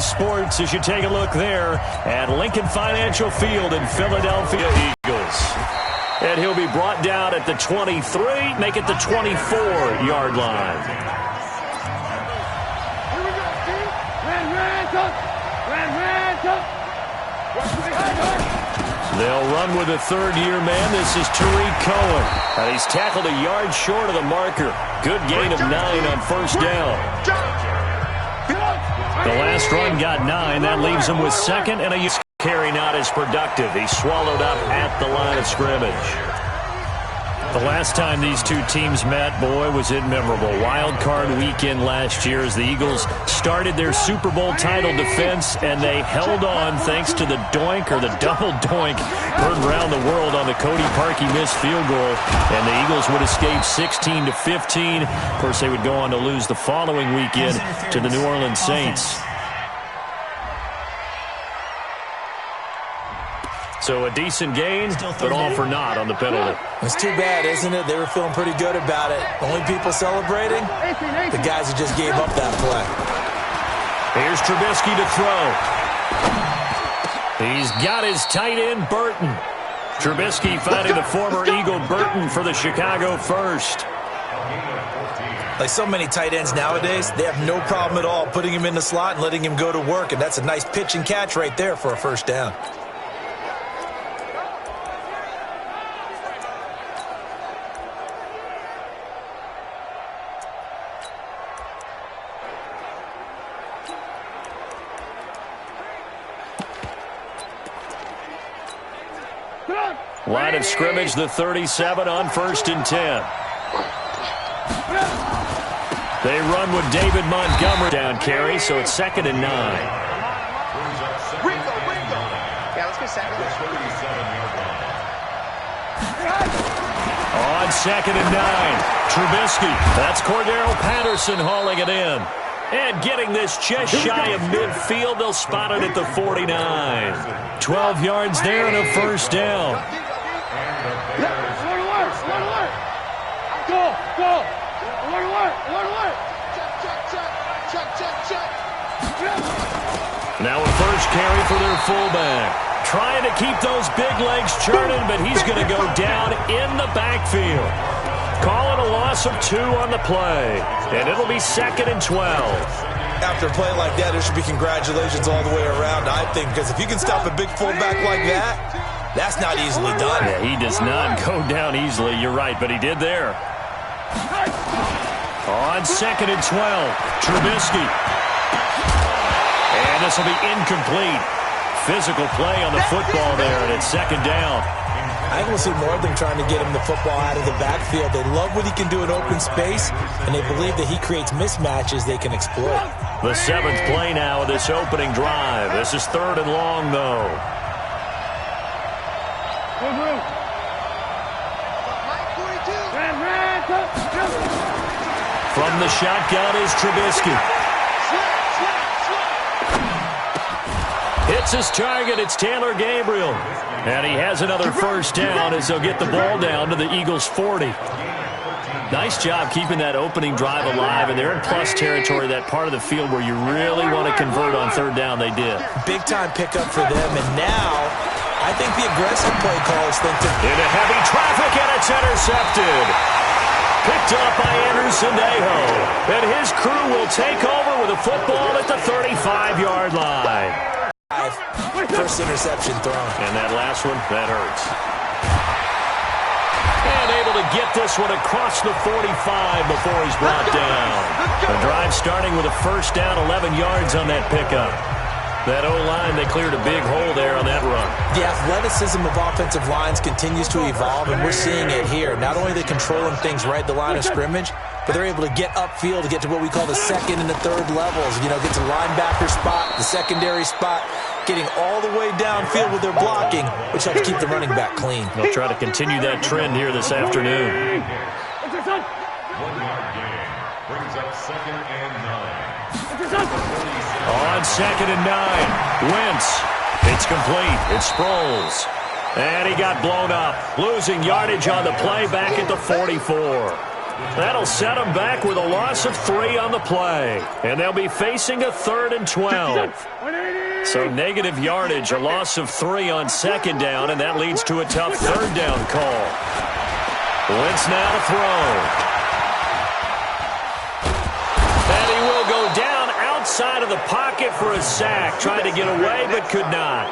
sports as you take a look there at Lincoln Financial Field in Philadelphia Eagles. And he'll be brought down at the 23, make it the 24-yard line. They'll run with a third-year man. This is Tariq Cohen. And he's tackled a yard short of the marker. Good gain of 9 on first down. The last run got 9. That leaves him with second and a carry not as productive. He's swallowed up at the line of scrimmage. The last time these two teams met, boy, was it memorable. Wild card weekend last year as the Eagles started their Super Bowl title defense, and they held on thanks to the doink or the double doink heard around the world on the Cody Parkey missed field goal, and the Eagles would escape 16-15. Of course, they would go on to lose the following weekend to the New Orleans Saints. So a decent gain, but all for naught on the penalty. It's too bad, isn't it? They were feeling pretty good about it. Only people celebrating? The guys who just gave up that play. Here's Trubisky to throw. He's got his tight end, Burton. Trubisky finding the former Eagle Burton for the Chicago first. Like so many tight ends nowadays, they have no problem at all putting him in the slot and letting him go to work, and that's a nice pitch and catch right there for a first down. Line of scrimmage, the 37 on 1st and 10. They run with David Montgomery down carry, so it's 2nd and 9. Yeah, let's go second. On 2nd and 9, Trubisky. That's Cordero Patterson hauling it in. And getting this just shy of midfield, they'll spot it at the 49. 12 yards there and a first down. Now a first carry for their fullback. Trying to keep those big legs churning, but he's going to go down in the backfield. Calling a loss of 2 on the play. And it'll be 2nd and 12. After a play like that, there should be congratulations all the way around, I think, because if you can stop a big fullback like that, that's not easily done. Yeah, he does not go down easily. You're right, but he did there. On 2nd and 12, Trubisky. And this will be incomplete. Physical play on the football there, and it's 2nd down. I think we'll see more of them trying to get him the football out of the backfield. They love what he can do in open space, and they believe that he creates mismatches they can exploit. The 7th play now of this opening drive. This is 3rd and long, though. From the shotgun is Trubisky. Hits his target. It's Taylor Gabriel. And he has another first down as they'll get the ball down to the Eagles' 40. Nice job keeping that opening drive alive, and they're in plus territory, that part of the field where you really want to convert on 3rd down. They did. Big-time pickup for them, and now I think the aggressive play callers think to... Into heavy traffic, and it's intercepted. Picked up by Andrew Sendejo. And his crew will take over with a football at the 35-yard line. First interception thrown. And that last one, that hurts. And able to get this one across the 45 before he's brought down. The drive starting with a first down, 11 yards on that pickup. That O-line, they cleared a big hole there on that run. The athleticism of offensive lines continues to evolve, and we're seeing it here. Not only are they controlling things right at the line of scrimmage, but they're able to get upfield to get to what we call the 2nd and the 3rd levels. You know, get to linebacker spot, the secondary spot, getting all the way downfield with their blocking, which helps keep the running back clean. They'll try to continue that trend here this afternoon. 1-yard gain brings up 2nd and 9. On 2nd and 9, Wentz. It's complete. It's Sproles. And he got blown up. Losing yardage on the play back at the 44. That'll set them back with a loss of 3 on the play. And they'll be facing a 3rd and 12. So negative yardage, a loss of 3 on 2nd down, and that leads to a tough 3rd down call. Wentz now to throw. And he will go down outside of the pocket for a sack. Tried to get away, but could not.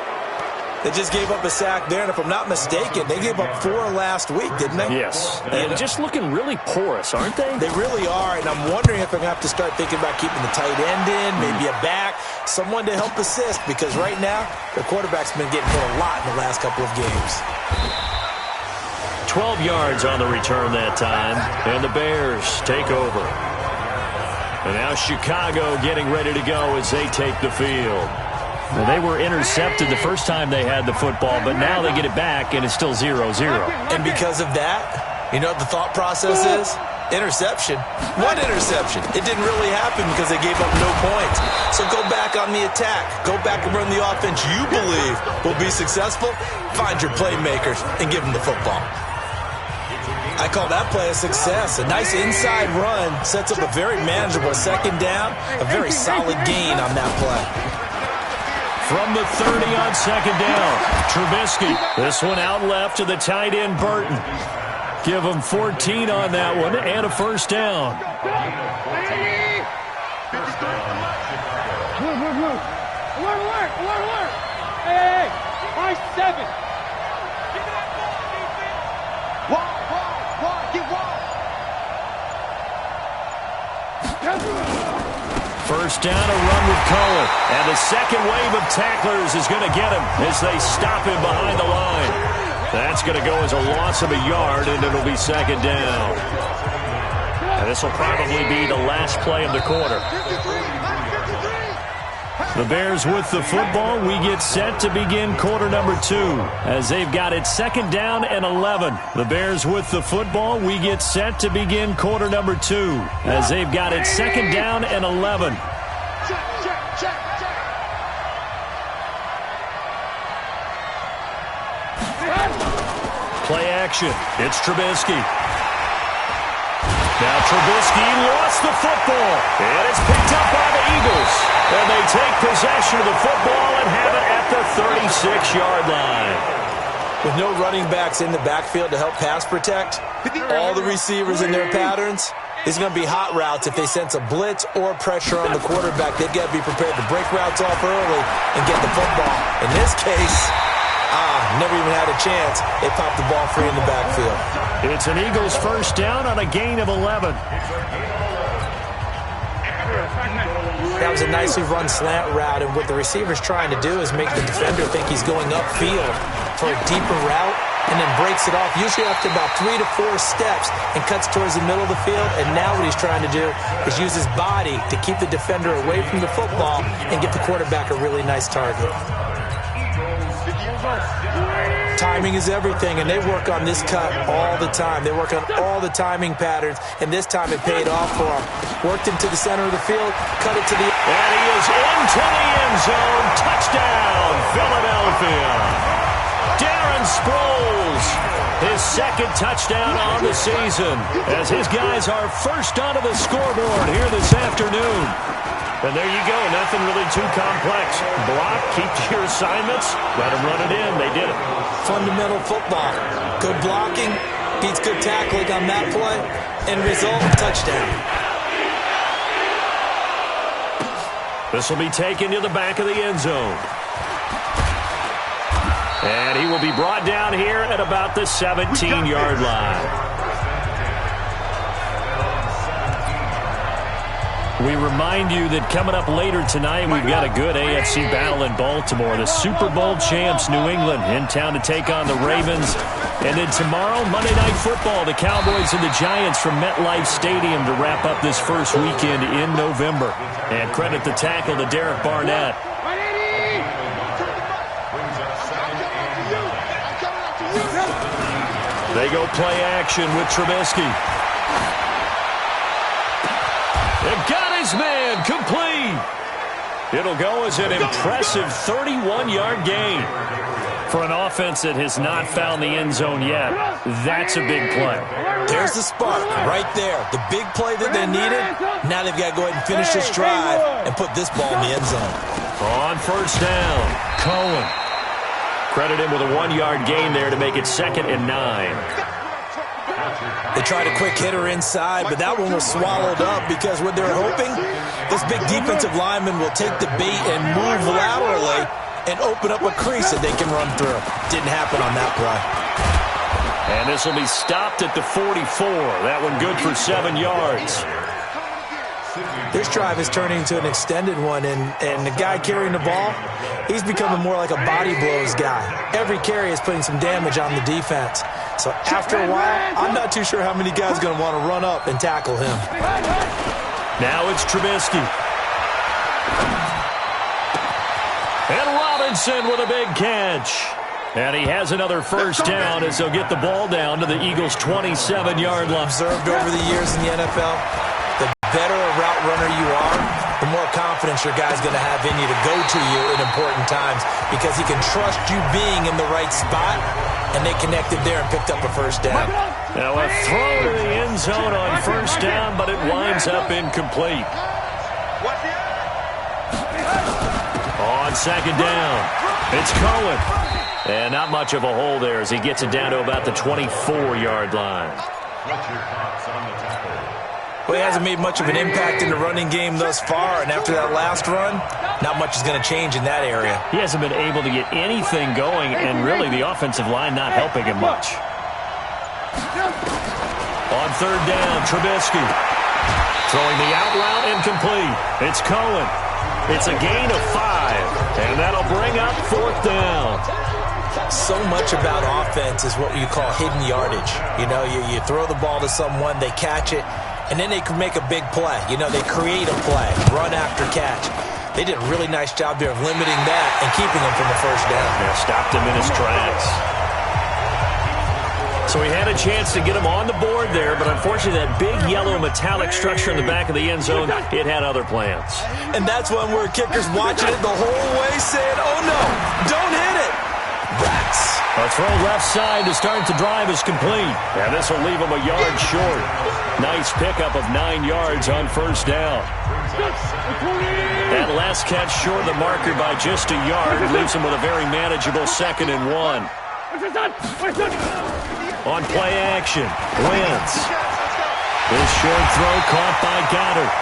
They just gave up a sack there, and if I'm not mistaken, they gave up 4 last week, didn't they? Yes. And just looking really porous, aren't they? They really are, and I'm wondering if I'm going to have to start thinking about keeping the tight end in, maybe a back, someone to help assist, because right now, the quarterback's been getting hit a lot in the last couple of games. 12 yards on the return that time, and the Bears take over. And now Chicago getting ready to go as they take the field. Well, they were intercepted the first time they had the football, but now they get it back, and it's still 0-0. And because of that, you know what the thought process is? Interception. One interception. It didn't really happen because they gave up no points. So go back on the attack. Go back and run the offense you believe will be successful. Find your playmakers and give them the football. I call that play a success. A nice inside run sets up a very manageable 2nd down. A very solid gain on that play. From the 30 on 2nd down, Trubisky. This one out left to the tight end, Burton. Give him 14 on that one and a 1st down. Alert! Hey, my 7. First down, a run with Cohen. And the second wave of tacklers is going to get him as they stop him behind the line. That's going to go as a loss of a yard, and it'll be 2nd down. And this will probably be the last play of the quarter. The Bears with the football. We get set to begin quarter number 2 as they've got it 2nd down and 11. The Bears with the football. We get set to begin quarter number 2 as they've got it 2nd down and 11. Play action. It's Trubisky. Now Trubisky lost the football, and it's picked up by the Eagles. And they take possession of the football and have it at the 36-yard line. With no running backs in the backfield to help pass protect, all the receivers in their patterns, it's going to be hot routes if they sense a blitz or pressure on the quarterback. They've got to be prepared to break routes off early and get the football. In this case, never even had a chance. They popped the ball free in the backfield. It's an Eagles 1st down on a gain of 11. That was a nicely run slant route, and what the receiver's trying to do is make the defender think he's going upfield for a deeper route and then breaks it off, usually after about 3 to 4 steps, and cuts towards the middle of the field. And now what he's trying to do is use his body to keep the defender away from the football and get the quarterback a really nice target. Timing is everything, and they work on this cut all the time. They work on all the timing patterns, and this time it paid off for them. Worked into the center of the field, cut it to the... And he is into the end zone. Touchdown, Philadelphia. Darren Sproles, his 2nd touchdown on the season, as his guys are first onto the scoreboard here this afternoon. And there you go, nothing really too complex. Block, keep to your assignments, let them run it in. They did it. Fundamental football. Good blocking, beats good tackling on that play, and result, touchdown. This will be taken to the back of the end zone. And he will be brought down here at about the 17-yard line. We remind you that coming up later tonight, we've got a good AFC battle in Baltimore. The Super Bowl champs, New England, in town to take on the Ravens. And then tomorrow, Monday Night Football, the Cowboys and the Giants from MetLife Stadium to wrap up this first weekend in November. And credit the tackle to Derek Barnett. They go play action with Trubisky. They've got his man complete. It'll go as an impressive 31-yard gain. For an offense that has not found the end zone yet, that's a big play. There's the spark right there. The big play that they needed. Now they've got to go ahead and finish this drive and put this ball in the end zone. On first down, Cohen. Credit him with a 1-yard gain there to make it 2nd and 9. They tried a quick hitter inside, but that one was swallowed up because what they're hoping, this big defensive lineman will take the bait and move laterally and open up a crease that they can run through. Didn't happen on that play. And this will be stopped at the 44. That one good for 7 yards. This drive is turning into an extended one, and the guy carrying the ball, he's becoming more like a body blows guy. Every carry is putting some damage on the defense. So after a while, I'm not too sure how many guys are going to want to run up and tackle him. Now it's Trubisky. And Robinson with a big catch. And he has another first down as they'll get the ball down to the Eagles' 27-yard line. Observed over the years in the NFL, the better a route runner you are, the more confidence your guy's going to have in you to go to you in important times because he can trust you being in the right spot, and they connected there and picked up a first down. Now a throw to the end zone on first down, but it winds up incomplete. On second down, it's Cohen. And not much of a hole there as he gets it down to about the 24-yard line. Well, he hasn't made much of an impact in the running game thus far, and after that last run, not much is going to change in that area. He hasn't been able to get anything going, and really the offensive line not helping him much. On third down, Trubisky. Throwing the out route incomplete. It's Cohen. It's a gain of 5, and that'll bring up 4th down. So much about offense is what you call hidden yardage. You know, you throw the ball to someone, they catch it, and then they can make a big play. You know, they create a play, run after catch. They did a really nice job there of limiting that and keeping him from the first down. Yeah, stopped him in his tracks. So he had a chance to get him on the board there, but unfortunately that big yellow metallic structure in the back of the end zone, it had other plans. And that's one where kicker's watching it the whole way saying, oh no, don't hit it. Rats. A throw left side to start the drive is complete. And this will leave him a yard short. Nice pickup of 9 yards on first down. That last catch short of the marker by just a yard leaves him with a very manageable 2nd and 1. On play action, Wentz. This short throw caught by Goddard.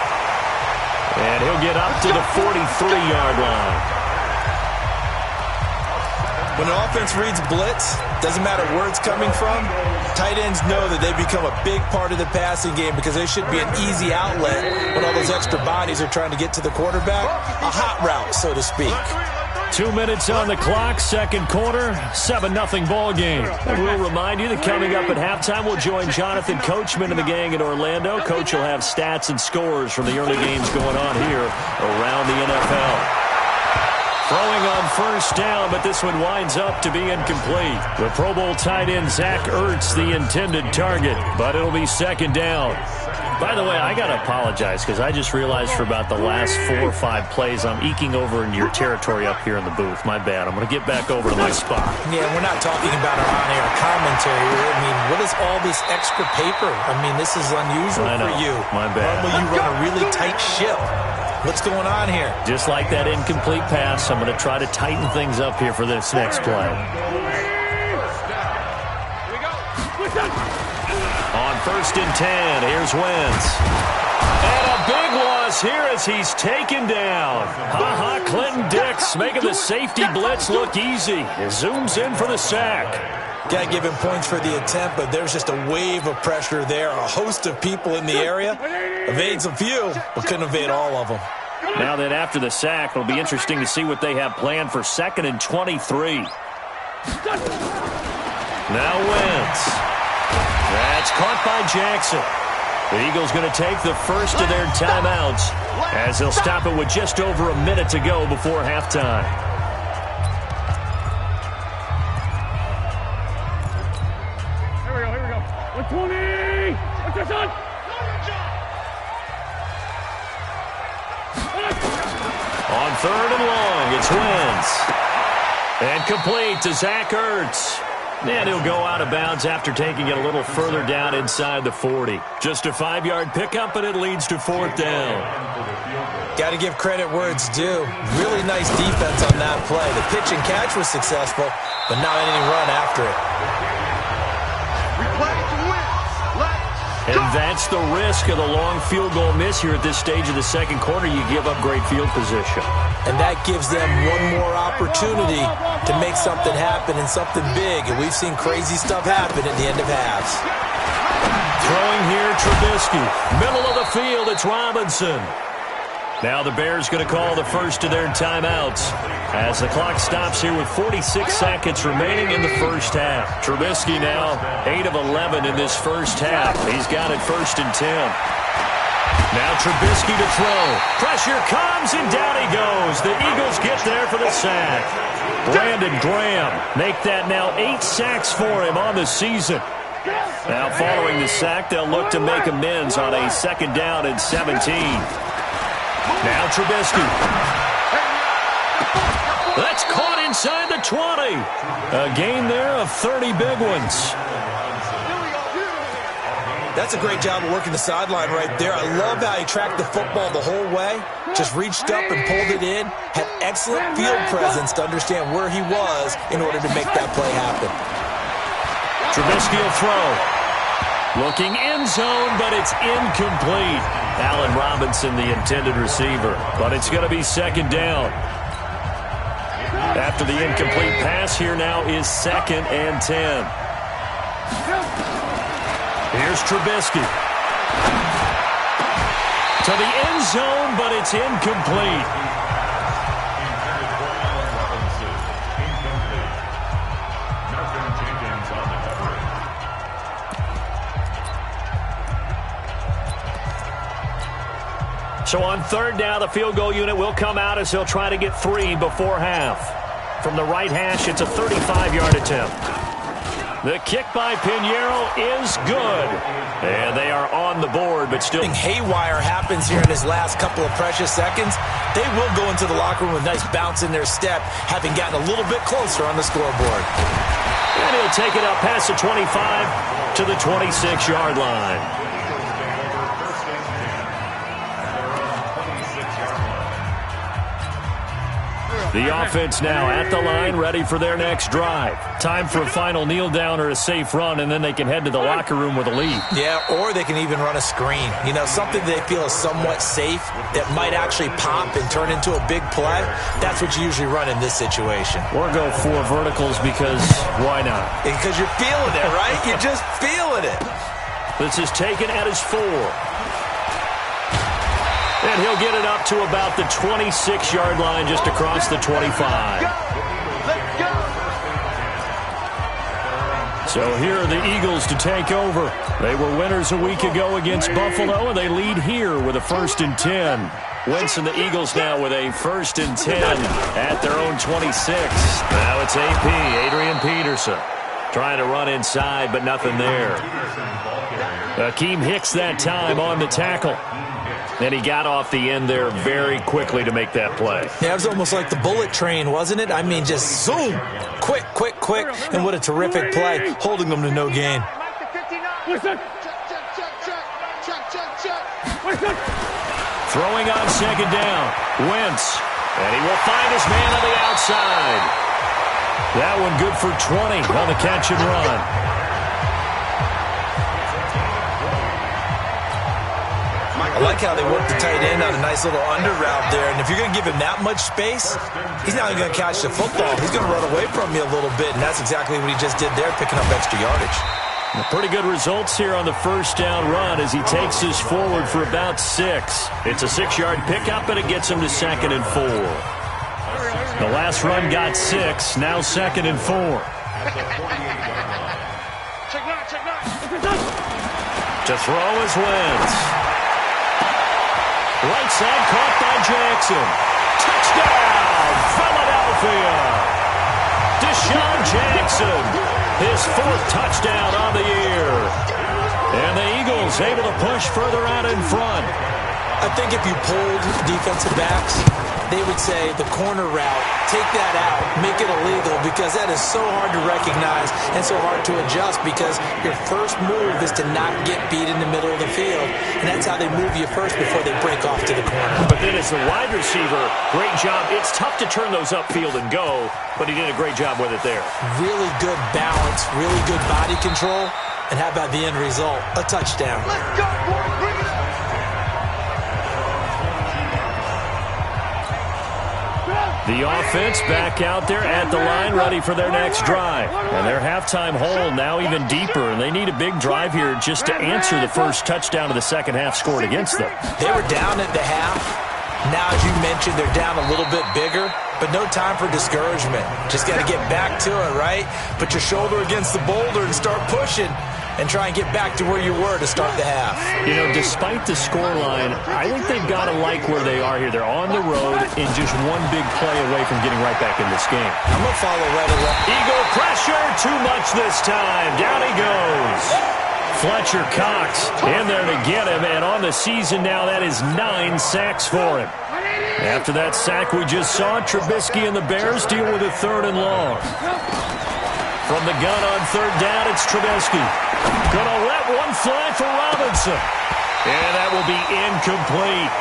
And he'll get up to the 43-yard line. When an offense reads blitz, doesn't matter where it's coming from, tight ends know that they become a big part of the passing game because they should be an easy outlet when all those extra bodies are trying to get to the quarterback. A hot route, so to speak. 2 minutes on the clock, second quarter, 7-0 ball game. And we'll remind you that coming up at halftime, we'll join Jonathan Coachman and the gang in Orlando. Coach will have stats and scores from the early games going on here around the NFL. Throwing on first down, but this one winds up to be incomplete. The Pro Bowl tight end Zach Ertz, the intended target, but it'll be 2nd down. By the way, I got to apologize because I just realized for about the last 4 or 5 plays, I'm eking over into your territory up here in the booth. My bad. I'm going to get back over to my spot. Yeah, we're not talking about our on-air commentary. I mean, what is all this extra paper? I mean, this is unusual for you. My bad. Normally you run a really tight ship. What's going on here? Just like that incomplete pass, I'm going to try to tighten things up here for this next play. On 1st and 10, here's Wentz. And a big loss here as he's taken down. Clinton Dix making the safety blitz look easy. He zooms in for the sack. Got to give him points for the attempt, but there's just a wave of pressure there. A host of people in the area. Evades a few, but couldn't evade all of them. Now that after the sack, it'll be interesting to see what they have planned for 2nd and 23. Now Wentz. That's caught by Jackson. The Eagles going to take the first of their timeouts as they'll stop it with just over a minute to go before halftime. Here we go. 120! What's your son? On 3rd and long, it's Wentz. And complete to Zach Ertz. And he'll go out of bounds after taking it a little further down inside the 40. Just a 5-yard pickup, and it leads to 4th down. Got to give credit where it's due. Really nice defense on that play. The pitch and catch was successful, but not any run after it. And that's the risk of the long field goal miss here at this stage of the second quarter. You give up great field position. And that gives them one more opportunity to make something happen and something big. And we've seen crazy stuff happen at the end of halves. Throwing here, Trubisky. Middle of the field, it's Robinson. Now the Bears going to call the first of their timeouts as the clock stops here with 46 seconds remaining in the first half. Trubisky now 8 of 11 in this first half. He's got it 1st and 10. Now Trubisky to throw. Pressure comes, and down he goes. The Eagles get there for the sack. Brandon Graham make that now 8 sacks for him on the season. Now following the sack, they'll look to make amends on a 2nd down and 17. Now Trubisky. That's caught inside the 20. A gain there of 30 big ones. That's a great job of working the sideline right there. I love how he tracked the football the whole way. Just reached up and pulled it in. Had excellent field presence to understand where he was in order to make that play happen. Trubisky will throw. Looking end zone, but it's incomplete. Allen Robinson, the intended receiver. But it's going to be 2nd down. After the incomplete pass, here now is 2nd and 10. Here's Trubisky. To the end zone, but it's incomplete. So on 3rd down, the field goal unit will come out as they'll try to get 3 before half. From the right hash, it's a 35-yard attempt. The kick by Pinheiro is good. And they are on the board, but still. Haywire happens here in his last couple of precious seconds. They will go into the locker room with a nice bounce in their step, having gotten a little bit closer on the scoreboard. And he'll take it up past the 25 to the 26-yard line. The offense now at the line, ready for their next drive. Time for a final kneel down or a safe run, and then they can head to the locker room with a lead. Yeah, or they can even run a screen. You know, something they feel is somewhat safe that might actually pop and turn into a big play. That's what you usually run in this situation. Or go 4 verticals because why not? Because you're feeling it, right? You're just feeling it. This is taken at his 4. And he'll get it up to about the 26-yard line just across the 25. So here are the Eagles to take over. They were winners a week ago against Buffalo, and they lead here with a 1st and 10. Wentz and the Eagles now with a 1st and 10 at their own 26. Now it's AP, Adrian Peterson, trying to run inside, but nothing there. Akeem Hicks that time on the tackle. And he got off the end there very quickly to make that play. Yeah, it was almost like the bullet train, wasn't it? I mean, just zoom. Quick, quick, quick. And what a terrific play, holding them to no gain. Throwing on 2nd down. Wentz. And he will find his man on the outside. That one good for 20 on the catch and run. I like how they work the tight end on a nice little under route there. And if you're going to give him that much space, he's not even going to catch the football. He's going to run away from you a little bit, and that's exactly what he just did there, picking up extra yardage. Pretty good results here on the 1st down run as he takes this forward for about 6. It's a 6-yard pickup, and it gets him to 2nd and 4. The last run got 6, now 2nd and 4. To throw is Wentz. Right side caught by Jackson. Touchdown, Philadelphia. Deshaun Jackson, his 4th touchdown on the year. And the Eagles able to push further out in front. I think if you pulled defensive backs, they would say the corner route, take that out, make it illegal, because that is so hard to recognize and so hard to adjust, because your first move is to not get beat in the middle of the field, and that's how they move you first before they break off to the corner. But then as the wide receiver, great job. It's tough to turn those upfield and go, but he did a great job with it there. Really good balance, really good body control, and how about the end result? A touchdown. Let's go, boys. Bring it up. The offense back out there at the line, ready for their next drive. And their halftime hole now even deeper, and they need a big drive here just to answer the first touchdown of the second half scored against them. They were down at the half. Now, as you mentioned, they're down a little bit bigger, but no time for discouragement. Just got to get back to it, right? Put your shoulder against the boulder and start pushing, and try and get back to where you were to start the half. You know, despite the scoreline, I think they've got to like where they are here. They're on the road and just one big play away from getting right back in this game. I'm going to follow right along. Eagle pressure, too much this time. Down he goes. Fletcher Cox in there to get him, and on the season now, that is 9 sacks for him. After that sack we just saw, Trubisky and the Bears deal with a 3rd and long. From the gun on 3rd down, it's Trubisky. Gonna let one fly for Robinson. And that will be incomplete.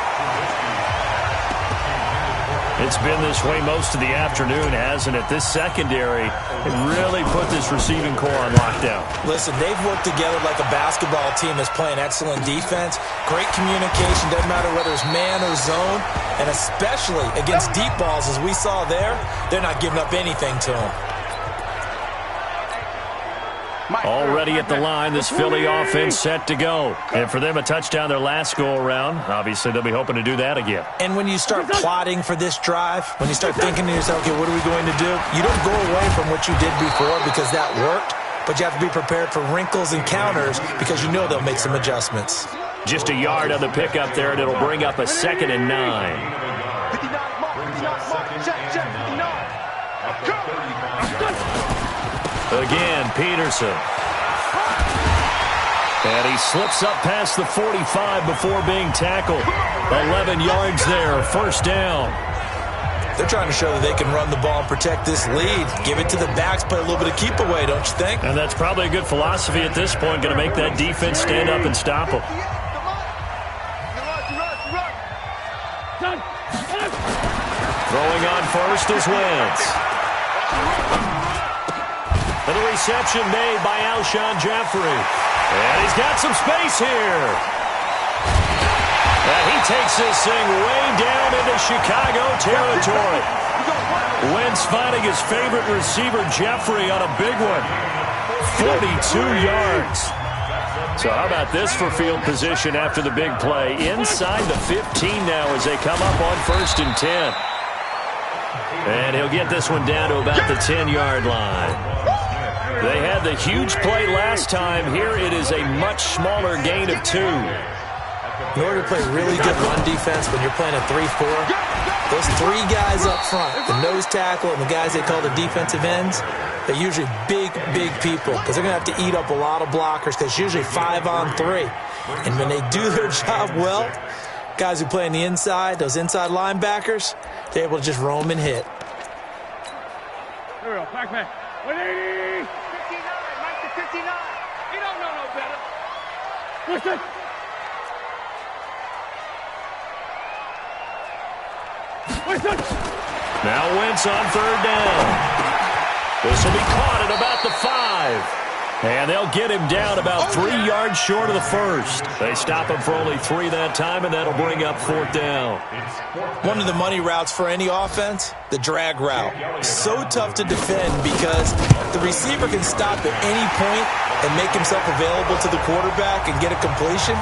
It's been this way most of the afternoon, hasn't it? This secondary can really put this receiving core on lockdown. Listen, they've worked together like a basketball team that's playing excellent defense. Great communication, doesn't matter whether it's man or zone. And especially against deep balls, as we saw there, they're not giving up anything to them. Already at the line, this Philly offense set to go. And for them, a touchdown their last go-around. Obviously, they'll be hoping to do that again. And when you start plotting for this drive, when you start thinking to yourself, okay, what are we going to do? You don't go away from what you did before because that worked, but you have to be prepared for wrinkles and counters because you know they'll make some adjustments. Just a yard on the pickup there, and it'll bring up a 2nd and 9. 59, mark, 59, check, 59. Again, Peterson. And he slips up past the 45 before being tackled. 11 yards there, 1st down. They're trying to show that they can run the ball and protect this lead. Give it to the backs, play a little bit of keep away, don't you think? And that's probably a good philosophy at this point, going to make that defense stand up and stop them. Throwing on first is Wentz. And the reception made by Alshon Jeffrey. And he's got some space here. And he takes this thing way down into Chicago territory. Wentz finding his favorite receiver, Jeffrey, on a big one. 42 yards. So how about this for field position after the big play? Inside the 15 now as they come up on 1st and 10. And he'll get this one down to about the 10-yard line. They had the huge play last time. Here it is a much smaller gain of 2. In order to play really good run defense when you're playing a 3-4, those 3 guys up front, the nose tackle and the guys they call the defensive ends, they're usually big, big people because they're going to have to eat up a lot of blockers because it's usually 5 on 3. And when they do their job well, guys who play on the inside, those inside linebackers, they're able to just roam and hit. Here we go, back. 180! 59, Mike to 59. You don't know no better. Listen. Now Wentz on 3rd down. This will be caught at about the 5. And they'll get him down about 3 yards short of the 1st. They stop him for only 3 that time, and that'll bring up 4th down. One of the money routes for any offense, the drag route. So tough to defend because the receiver can stop at any point and make himself available to the quarterback and get a completion.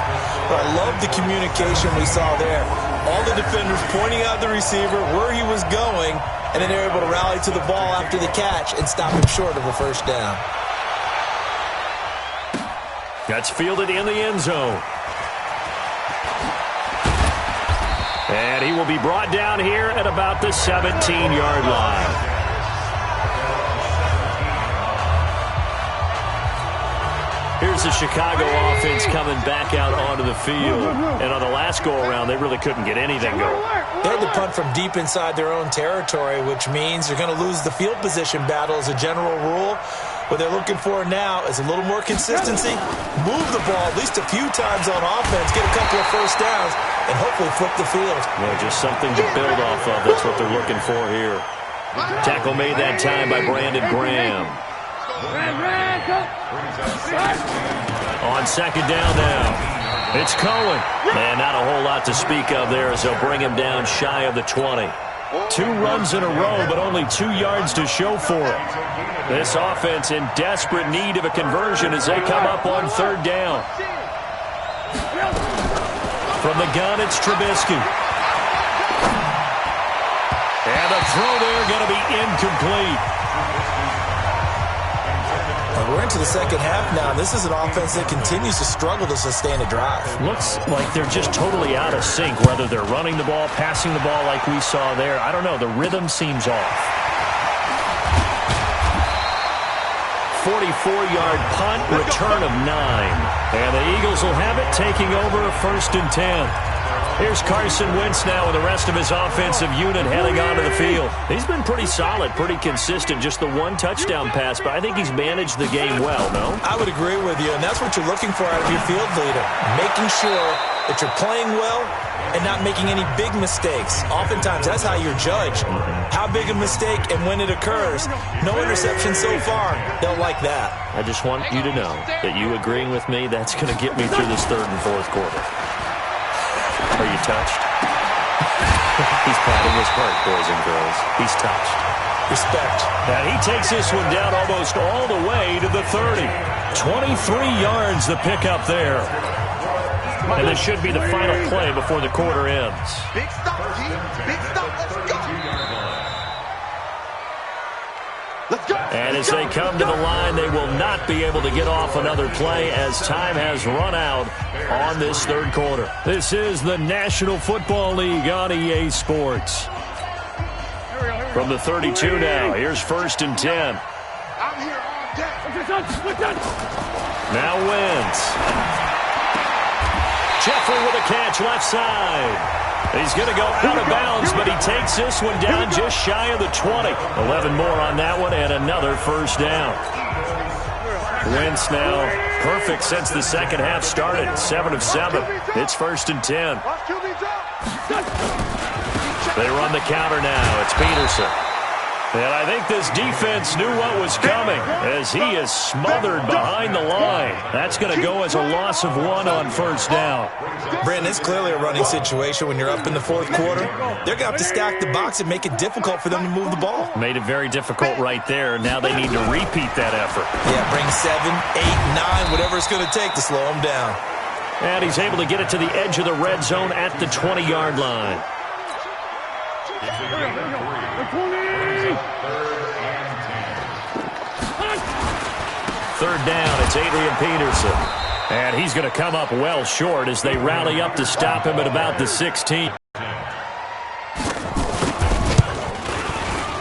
But I love the communication we saw there. All the defenders pointing out the receiver, where he was going, and then they're able to rally to the ball after the catch and stop him short of a 1st down. That's fielded in the end zone. And he will be brought down here at about the 17-yard line. Here's the Chicago offense coming back out onto the field. And on the last go-around, they really couldn't get anything going. They had to punt from deep inside their own territory, which means you're going to lose the field position battle as a general rule. What they're looking for now is a little more consistency, move the ball at least a few times on offense, get a couple of first downs, and hopefully flip the field. Yeah, just something to build off of. That's what they're looking for here. Tackle made that time by Brandon Graham. On second down now. It's Cohen. And not a whole lot to speak of there as they'll bring him down shy of the 20. 2 runs in a row, but only 2 yards to show for it. This offense in desperate need of a conversion as they come up on third down. From the gun, it's Trubisky. And the throw there going to be incomplete. We're into the second half now, and this is an offense that continues to struggle to sustain a drive. Looks like they're just totally out of sync, whether they're running the ball, passing the ball like we saw there. I don't know. The rhythm seems off. 44-yard punt, return of 9. And the Eagles will have it, taking over 1st and 10. Here's Carson Wentz now with the rest of his offensive unit heading onto the field. He's been pretty solid, pretty consistent. Just the 1 touchdown pass, but I think he's managed the game well, no? I would agree with you, and that's what you're looking for out of your field leader. Making sure that you're playing well and not making any big mistakes. Oftentimes, that's how you're judged. How big a mistake and when it occurs. No interception so far. They'll like that. I just want you to know that you agreeing with me, that's going to get me through this 3rd and 4th quarter. Are you touched? He's patting his heart, boys and girls. He's touched. Respect. Now he takes this one down almost all the way to the 30. 23 yards the pickup there. And this should be the final play before the quarter ends. Big stop, G. Big stop. Let's go. And as they come to the line, they will not be able to get off another play as time has run out on this 3rd quarter. This is the National Football League on EA Sports. From the 32 now, here's 1st and 10. I'm here all day. Now Wentz. Jeffrey with a catch left side. He's going to go out of bounds, but he takes this one down just shy of the 20. 11 more on that one and another first down. Wentz now perfect since the second half started. 7 of 7. It's 1st and 10. They run the counter now. It's Peterson. And I think this defense knew what was coming as he is smothered behind the line. That's going to go as a loss of 1 on first down. Brandon, it's clearly a running situation when you're up in the 4th quarter. They're going to have to stack the box and make it difficult for them to move the ball. Made it very difficult right there. Now they need to repeat that effort. Yeah, bring 7, 8, 9, whatever it's going to take to slow them down. And he's able to get it to the edge of the red zone at the 20-yard line. Third down, it's Adrian Peterson. And he's going to come up well short as they rally up to stop him at about the 16.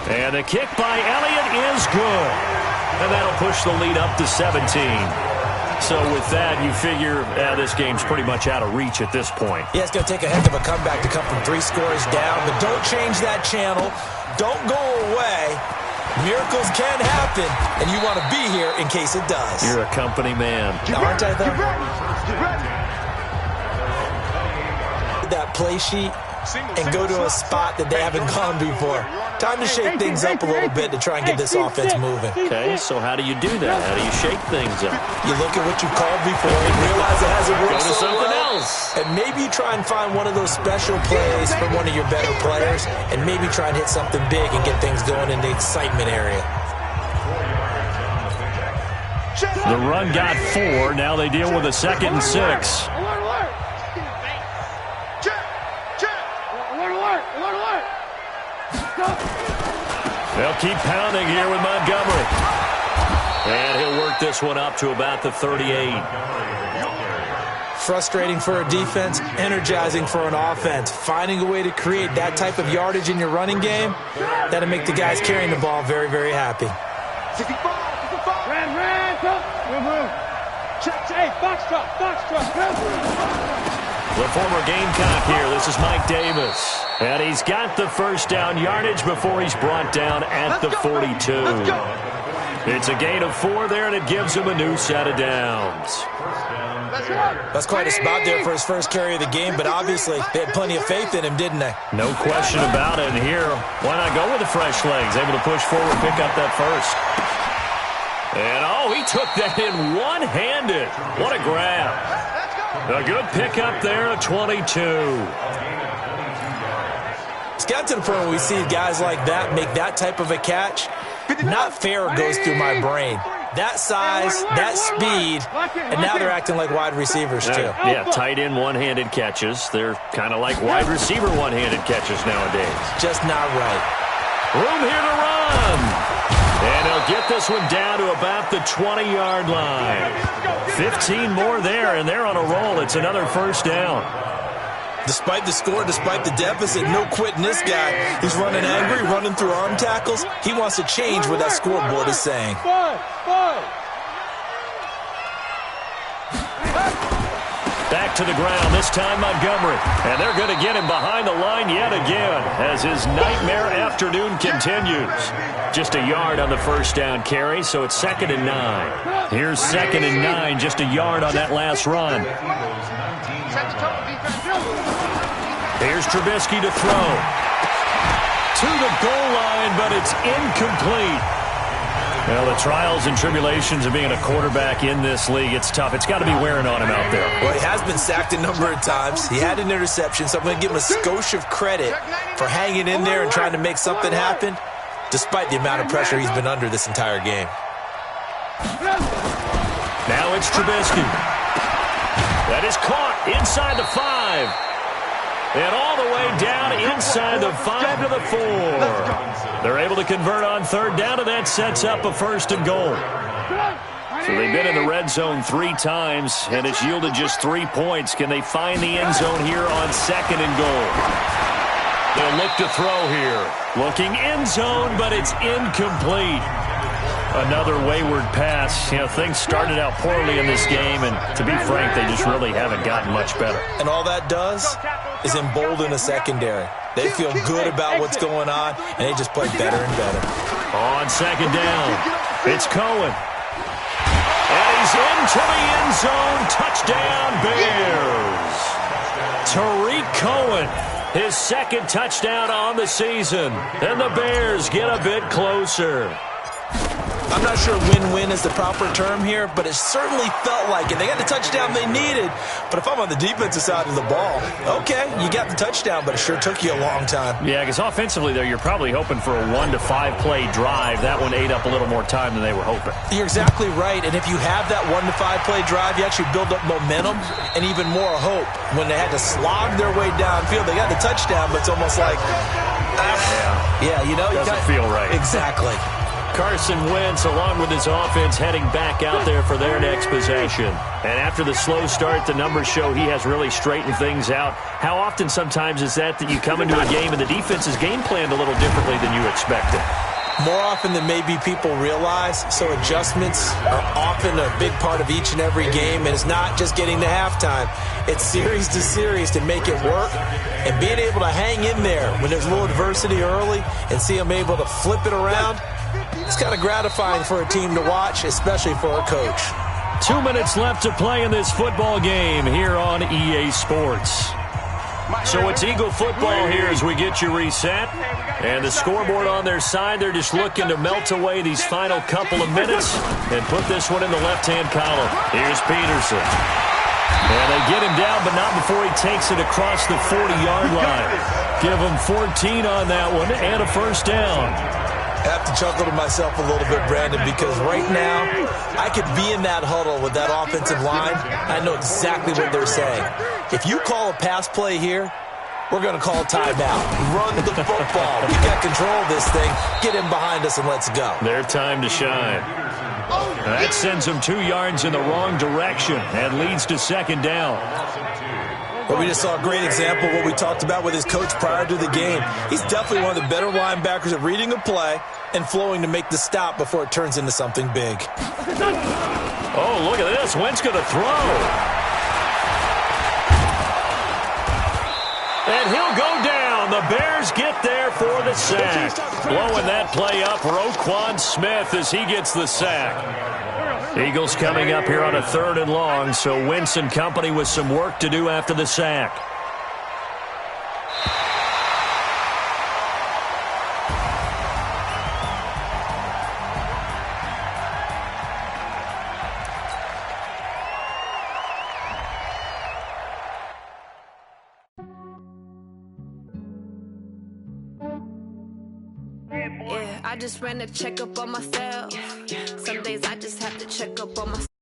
And the kick by Elliott is good. And that'll push the lead up to 17. So with that, you figure this game's pretty much out of reach at this point. Yeah, it's going to take a heck of a comeback to come from 3 scores down. But don't change that channel. Don't go away. Miracles can happen, and you want to be here in case it does. You're a company man. Aren't I, though? That play sheet and go to a spot that they haven't gone before. Time to shake things up a little bit to try and get this offense moving. Okay, so how do you do that? How do you shake things up? You look at what you called before and realize it hasn't worked Go to so something well. else. And maybe you try and find one of those special plays from one of your better players and maybe try and hit something big and get things going in the excitement area. The run got 4. Now they deal with a 2nd and 6. They'll keep pounding here with Montgomery. And he'll work this one up to about the 38. Frustrating for a defense, energizing for an offense. Finding a way to create that type of yardage in your running game, that'll make the guys carrying the ball very, very happy. Hey, box truck. The former Gamecock here. This is Mike Davis. And he's got the first down yardage before he's brought down at the 42. It's a gain of 4 there, and it gives him a new set of downs. That's quite a spot there for his first carry of the game, but obviously they had plenty of faith in him, didn't they? No question about it. And here, why not go with the fresh legs? Able to push forward, pick up that first. And, oh, he took that in one-handed. What a grab. A good pickup there at 22. It's got to the point where we see guys like that make that type of a catch. Not fair goes through my brain. That size, that speed, and now they're acting like wide receivers too. Yeah, tight end one-handed catches. They're kind of like wide receiver one-handed catches nowadays. Just not right. Room here to run. And he'll get this one down to about the 20-yard line. 15 more there, and they're on a roll. It's another first down. Despite the score, despite the deficit, no quitting this guy. He's running angry, running through arm tackles. He wants to change what that scoreboard is saying. Back to the ground, this time Montgomery. And they're going to get him behind the line yet again as his nightmare afternoon continues. Just a yard on the first down carry, so it's 2nd and 9. Here's 2nd and 9, just a yard on that last run. Here's Trubisky to throw. To the goal line, but it's incomplete. Well, the trials and tribulations of being a quarterback in this league, it's tough. It's got to be wearing on him out there. Well, he has been sacked a number of times. He had an interception, so I'm going to give him a skosh of credit for hanging in there and trying to make something happen, despite the amount of pressure he's been under this entire game. Now it's Trubisky. That is caught inside the 5. And all the way down inside the 5 to the 4. They're able to convert on 3rd down, and that sets up a 1st and goal. So they've been in the red zone 3 times, and it's yielded just 3 points. Can they find the end zone here on 2nd and goal? They'll look to throw here. Looking end zone, but it's incomplete. Another wayward pass. You know, things started out poorly in this game, and to be frank, they just really haven't gotten much better. And all that does is embolden a secondary. They feel good about what's going on, and they just play better and better. On 2nd down, it's Cohen. And he's into the end zone. Touchdown, Bears. Tariq Cohen, his 2nd touchdown on the season. And the Bears get a bit closer. I'm not sure win-win is the proper term here, but it certainly felt like it. They got the touchdown they needed, but if I'm on the defensive side of the ball, okay, you got the touchdown, but it sure took you a long time. Yeah, because offensively there, you're probably hoping for a 1 to 5 play drive. That one ate up a little more time than they were hoping. You're exactly right, and if you have that 1 to 5 play drive, you actually build up momentum and even more hope. When they had to slog their way downfield, they got the touchdown, but it's almost like, yeah, you know. Doesn't feel right. Exactly. Carson Wentz, along with his offense, heading back out there for their next possession. And after the slow start, the numbers show he has really straightened things out. How often sometimes is that you come into a game and the defense is game planned a little differently than you expected? More often than maybe people realize, so adjustments are often a big part of each and every game, and it's not just getting to halftime. It's series to series to make it work, and being able to hang in there when there's a little adversity early and see them able to flip it around, it's kind of gratifying for a team to watch, especially for a coach. 2 minutes left to play in this football game here on EA Sports. So it's Eagle football here as we get you reset. And the scoreboard on their side, they're just looking to melt away these final couple of minutes and put this one in the left-hand column. Here's Peterson. And they get him down, but not before he takes it across the 40-yard line. Give him 14 on that one and a first down. I have to chuckle to myself a little bit, Brandon, because right now I could be in that huddle with that offensive line. I know exactly what they're saying. If you call a pass play here, we're going to call a timeout. Run the football. We got control of this thing. Get him behind us and let's go. Their time to shine. That sends them 2 yards in the wrong direction and leads to second down. Well, we just saw a great example of what we talked about with his coach prior to the game. He's definitely one of the better linebackers at reading a play and flowing to make the stop before it turns into something big. Oh, look at this. Wentz going to throw. And he'll go down. The Bears get there for the sack. Blowing that play up, Roquan Smith as he gets the sack. Eagles coming up here on a 3rd and long, so Wentz and company with some work to do after the sack. Yeah, I just ran a checkup on myself. Some days I just have to check up on myself.